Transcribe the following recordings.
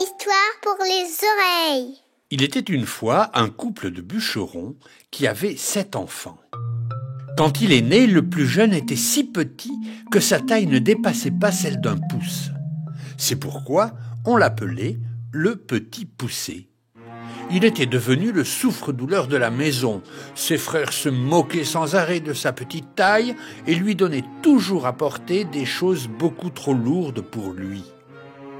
Histoire pour les oreilles. Il était une fois un couple de bûcherons qui avait 7 enfants. Quand il est né, le plus jeune était si petit que sa taille ne dépassait pas celle d'un pouce. C'est pourquoi on l'appelait le petit poucet. Il était devenu le souffre-douleur de la maison. Ses frères se moquaient sans arrêt de sa petite taille et lui donnaient toujours à porter des choses beaucoup trop lourdes pour lui.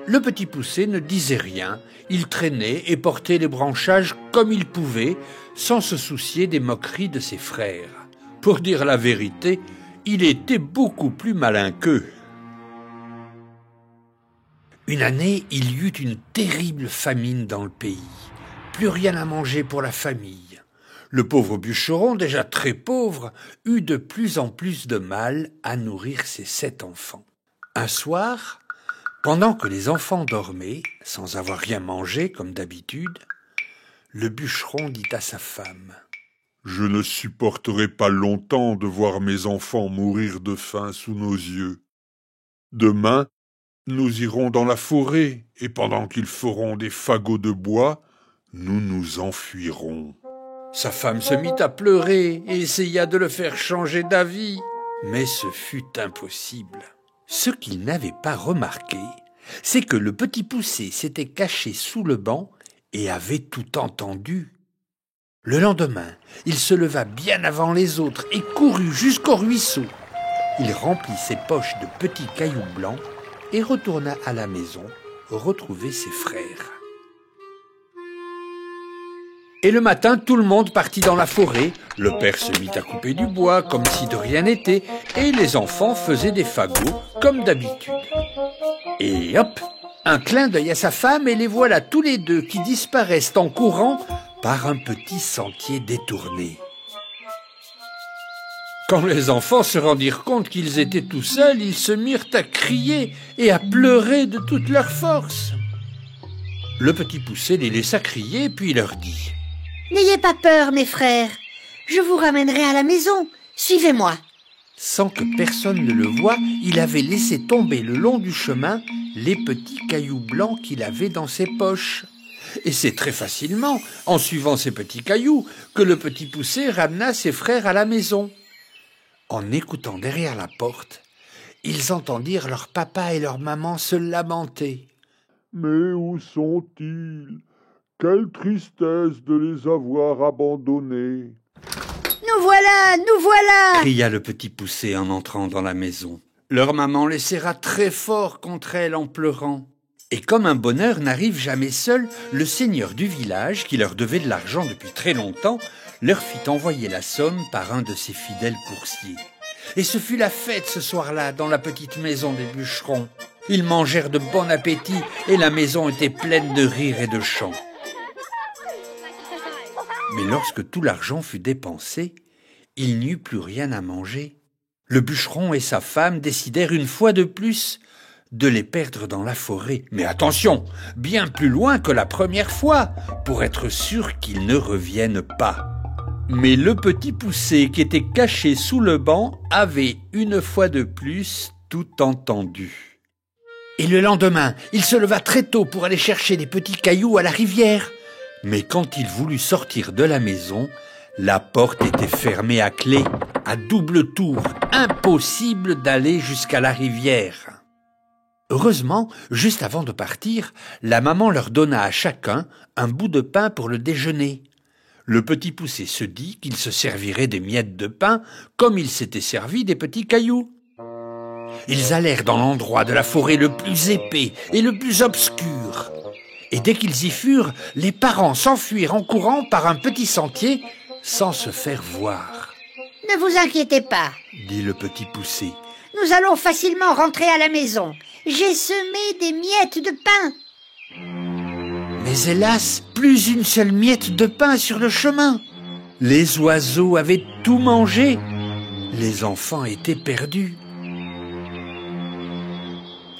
Le petit poucet ne disait rien, il traînait et portait les branchages comme il pouvait, sans se soucier des moqueries de ses frères. Pour dire la vérité, il était beaucoup plus malin qu'eux. Une année, il y eut une terrible famine dans le pays. Plus rien à manger pour la famille. Le pauvre bûcheron, déjà très pauvre, eut de plus en plus de mal à nourrir ses 7 enfants. Un soir, pendant que les enfants dormaient, sans avoir rien mangé comme d'habitude, le bûcheron dit à sa femme : « Je ne supporterai pas longtemps de voir mes enfants mourir de faim sous nos yeux. Demain, nous irons dans la forêt, et pendant qu'ils feront des fagots de bois, nous nous enfuirons. » Sa femme se mit à pleurer et essaya de le faire changer d'avis, mais ce fut impossible. Ce qu'il n'avait pas remarqué, c'est que le petit poucet s'était caché sous le banc et avait tout entendu. Le lendemain, il se leva bien avant les autres et courut jusqu'au ruisseau. Il remplit ses poches de petits cailloux blancs et retourna à la maison retrouver ses frères. Et le matin, tout le monde partit dans la forêt. Le père se mit à couper du bois comme si de rien n'était, et les enfants faisaient des fagots comme d'habitude. Et hop, un clin d'œil à sa femme, et les voilà tous les deux qui disparaissent en courant par un petit sentier détourné. Quand les enfants se rendirent compte qu'ils étaient tout seuls, ils se mirent à crier et à pleurer de toute leur force. Le petit poucet les laissa crier, puis leur dit : « N'ayez pas peur, mes frères. Je vous ramènerai à la maison. Suivez-moi. » Sans que personne ne le voie, il avait laissé tomber le long du chemin les petits cailloux blancs qu'il avait dans ses poches. Et c'est très facilement, en suivant ces petits cailloux, que le petit poucet ramena ses frères à la maison. En écoutant derrière la porte, ils entendirent leur papa et leur maman se lamenter. « Mais où sont-ils ? Quelle tristesse de les avoir abandonnés !»« Nous voilà, nous voilà !» cria le petit poucet en entrant dans la maison. Leur maman les serra très fort contre elle en pleurant. Et comme un bonheur n'arrive jamais seul, le seigneur du village, qui leur devait de l'argent depuis très longtemps, leur fit envoyer la somme par un de ses fidèles coursiers. Et ce fut la fête ce soir-là dans la petite maison des bûcherons. Ils mangèrent de bon appétit et la maison était pleine de rires et de chants. Mais lorsque tout l'argent fut dépensé, il n'y eut plus rien à manger. Le bûcheron et sa femme décidèrent une fois de plus de les perdre dans la forêt. Mais attention, bien plus loin que la première fois, pour être sûr qu'ils ne reviennent pas. Mais le petit poucet qui était caché sous le banc avait une fois de plus tout entendu. Et le lendemain, il se leva très tôt pour aller chercher des petits cailloux à la rivière. Mais quand il voulut sortir de la maison, la porte était fermée à clé, à double tour, impossible d'aller jusqu'à la rivière. Heureusement, juste avant de partir, la maman leur donna à chacun un bout de pain pour le déjeuner. Le petit poucet se dit qu'il se servirait des miettes de pain comme il s'était servi des petits cailloux. Ils allèrent dans l'endroit de la forêt le plus épais et le plus obscur. Et dès qu'ils y furent, les parents s'enfuirent en courant par un petit sentier sans se faire voir. « Ne vous inquiétez pas, » dit le petit poucet. « Nous allons facilement rentrer à la maison. J'ai semé des miettes de pain. » Mais hélas, plus une seule miette de pain sur le chemin. Les oiseaux avaient tout mangé. Les enfants étaient perdus.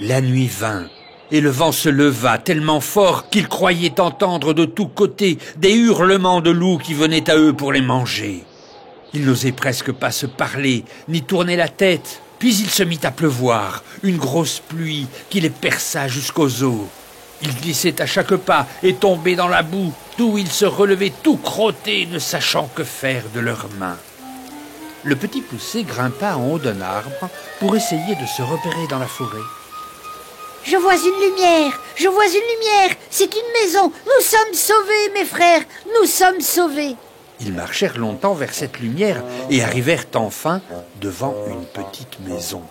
La nuit vint et le vent se leva tellement fort qu'ils croyaient entendre de tous côtés des hurlements de loups qui venaient à eux pour les manger. Ils n'osaient presque pas se parler, ni tourner la tête, Puis il se mit à pleuvoir, une grosse pluie qui les perça jusqu'aux os. Ils glissaient à chaque pas et tombaient dans la boue, d'où ils se relevaient tout crottés, ne sachant que faire de leurs mains. Le petit poussé grimpa en haut d'un arbre pour essayer de se repérer dans la forêt. « Je vois une lumière, je vois une lumière, c'est une maison, nous sommes sauvés, mes frères, nous sommes sauvés !» Ils marchèrent longtemps vers cette lumière et arrivèrent enfin devant une petite maison.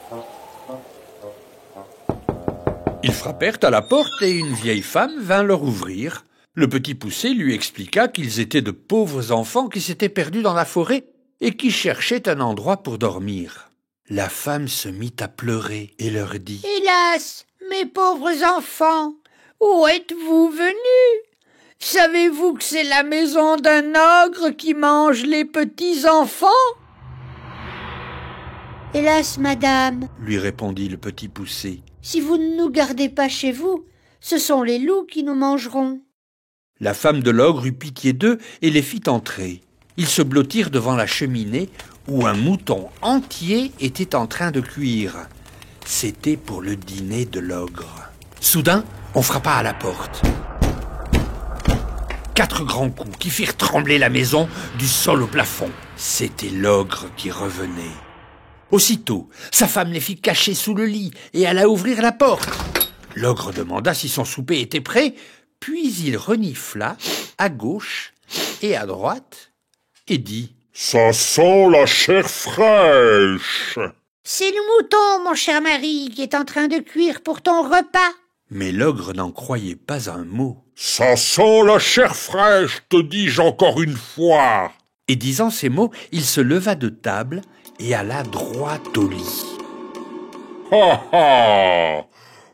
Ils frappèrent à la porte et une vieille femme vint leur ouvrir. Le petit poussé lui expliqua qu'ils étaient de pauvres enfants qui s'étaient perdus dans la forêt et qui cherchaient un endroit pour dormir. La femme se mit à pleurer et leur dit « Hélas, mes pauvres enfants, où êtes-vous venus ? Savez-vous que c'est la maison d'un ogre qui mange les petits enfants ?»« Hélas, madame, lui répondit le petit poussé. Si vous ne nous gardez pas chez vous, ce sont les loups qui nous mangeront. » La femme de l'ogre eut pitié d'eux et les fit entrer. Ils se blottirent devant la cheminée où un mouton entier était en train de cuire. C'était pour le dîner de l'ogre. Soudain, on frappa à la porte. 4 grands coups qui firent trembler la maison du sol au plafond. C'était l'ogre qui revenait. Aussitôt, sa femme les fit cacher sous le lit et alla ouvrir la porte. L'ogre demanda si son souper était prêt, puis il renifla à gauche et à droite et dit « Ça sent la chair fraîche !» « C'est le mouton, mon cher mari, qui est en train de cuire pour ton repas. » Mais l'ogre n'en croyait pas un mot. « Ça sent la chair fraîche, te dis-je encore une fois !» Et disant ces mots, il se leva de table et alla droit au lit. « Ha ha !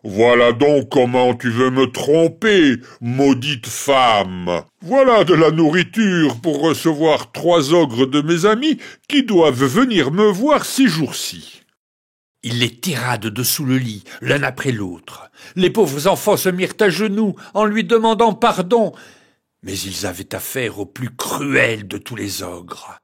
Voilà donc comment tu veux me tromper, maudite femme. Voilà de la nourriture pour recevoir 3 ogres de mes amis qui doivent venir me voir ces jours-ci. » Il les tira de dessous le lit, l'un après l'autre. Les pauvres enfants se mirent à genoux en lui demandant pardon, mais ils avaient affaire au plus cruel de tous les ogres.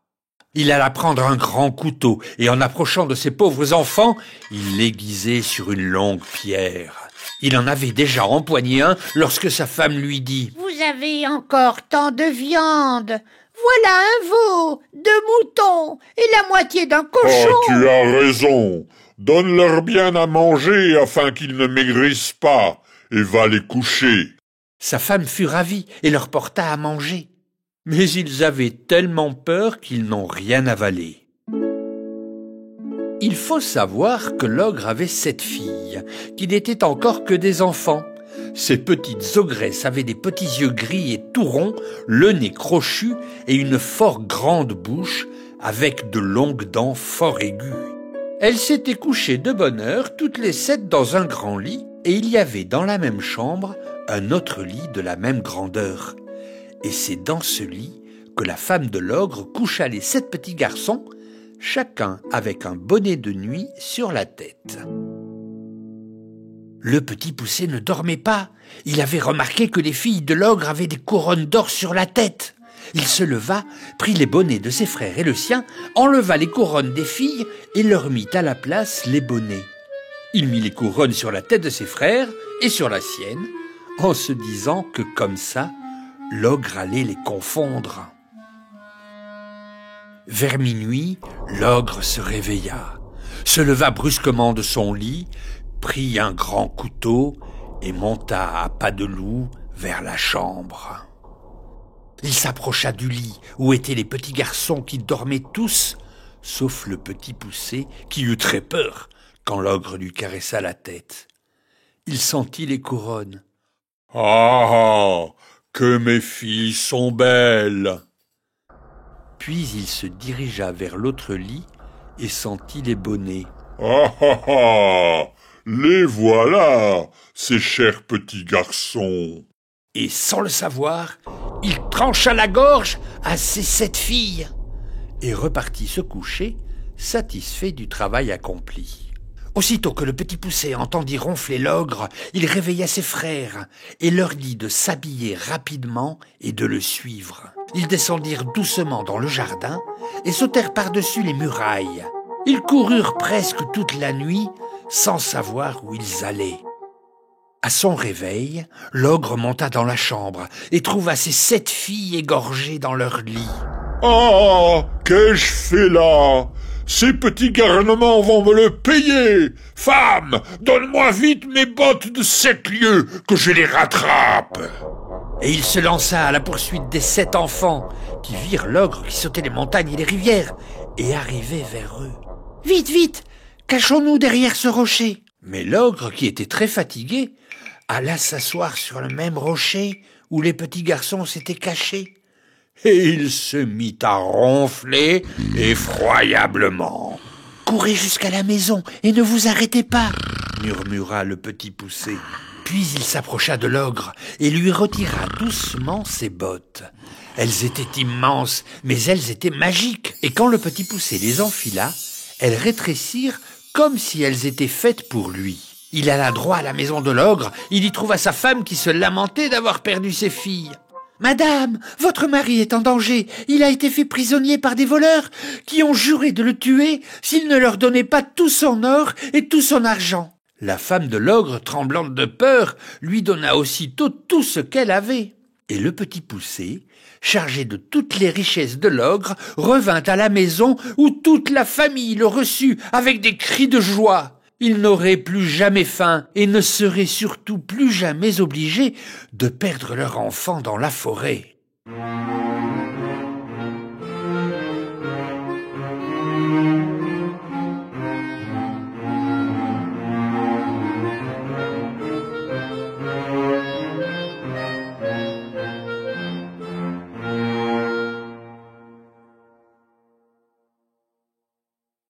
Il alla prendre un grand couteau et en approchant de ces pauvres enfants, il l'aiguisait sur une longue pierre. Il en avait déjà empoigné un lorsque sa femme lui dit « Vous avez encore tant de viande. Voilà un veau, 2 moutons et la moitié d'un cochon. » Oh, tu as raison. Donne-leur bien à manger afin qu'ils ne maigrissent pas et va les coucher. Sa femme fut ravie et leur porta à manger. Mais ils avaient tellement peur qu'ils n'ont rien avalé. Il faut savoir que l'ogre avait 7 filles, qui n'étaient encore que des enfants. Ces petites ogresses avaient des petits yeux gris et tout ronds, le nez crochu et une fort grande bouche avec de longues dents fort aiguës. Elles s'étaient couchées de bonne heure, toutes les 7 dans un grand lit, et il y avait dans la même chambre un autre lit de la même grandeur. Et c'est dans ce lit que la femme de l'ogre coucha les 7 petits garçons, chacun avec un bonnet de nuit sur la tête. Le petit poussé ne dormait pas. Il avait remarqué que les filles de l'ogre avaient des couronnes d'or sur la tête. Il se leva, prit les bonnets de ses frères et le sien, enleva les couronnes des filles et leur mit à la place les bonnets. Il mit les couronnes sur la tête de ses frères et sur la sienne, en se disant que comme ça, l'ogre allait les confondre. Vers minuit, l'ogre se réveilla, se leva brusquement de son lit, prit un grand couteau et monta à pas de loup vers la chambre. Il s'approcha du lit où étaient les petits garçons qui dormaient tous, sauf le petit poussé qui eut très peur quand l'ogre lui caressa la tête. Il sentit les couronnes. « Ah, que mes filles sont belles !» Puis il se dirigea vers l'autre lit et sentit les bonnets. « Ah ah ah, les voilà, ces chers petits garçons !» Et sans le savoir, il trancha la gorge à ses 7 filles et repartit se coucher, satisfait du travail accompli. Aussitôt que le petit poussé entendit ronfler l'ogre, il réveilla ses frères et leur dit de s'habiller rapidement et de le suivre. Ils descendirent doucement dans le jardin et sautèrent par-dessus les murailles. Ils coururent presque toute la nuit sans savoir où ils allaient. À son réveil, l'ogre monta dans la chambre et trouva ses 7 filles égorgées dans leur lit. « Ah, qu'ai-je fait là? Ces petits garnements vont me le payer. Femme, donne-moi vite mes bottes de 7 lieues, que je les rattrape. » Et il se lança à la poursuite des 7 enfants, qui virent l'ogre qui sautait les montagnes et les rivières, et arrivait vers eux. « Vite, vite, cachons-nous derrière ce rocher !» Mais l'ogre, qui était très fatigué, alla s'asseoir sur le même rocher où les petits garçons s'étaient cachés. Et il se mit à ronfler effroyablement. « Courez jusqu'à la maison et ne vous arrêtez pas !» murmura le petit poucet. Puis il s'approcha de l'ogre et lui retira doucement ses bottes. Elles étaient immenses, mais elles étaient magiques. Et quand le petit poucet les enfila, elles rétrécirent comme si elles étaient faites pour lui. Il alla droit à la maison de l'ogre, il y trouva sa femme qui se lamentait d'avoir perdu ses filles. « Madame, votre mari est en danger, il a été fait prisonnier par des voleurs qui ont juré de le tuer s'il ne leur donnait pas tout son or et tout son argent. » La femme de l'ogre, tremblante de peur, lui donna aussitôt tout ce qu'elle avait. Et le petit poucet, chargé de toutes les richesses de l'ogre, revint à la maison où toute la famille le reçut avec des cris de joie. Ils n'auraient plus jamais faim et ne seraient surtout plus jamais obligés de perdre leur enfant dans la forêt.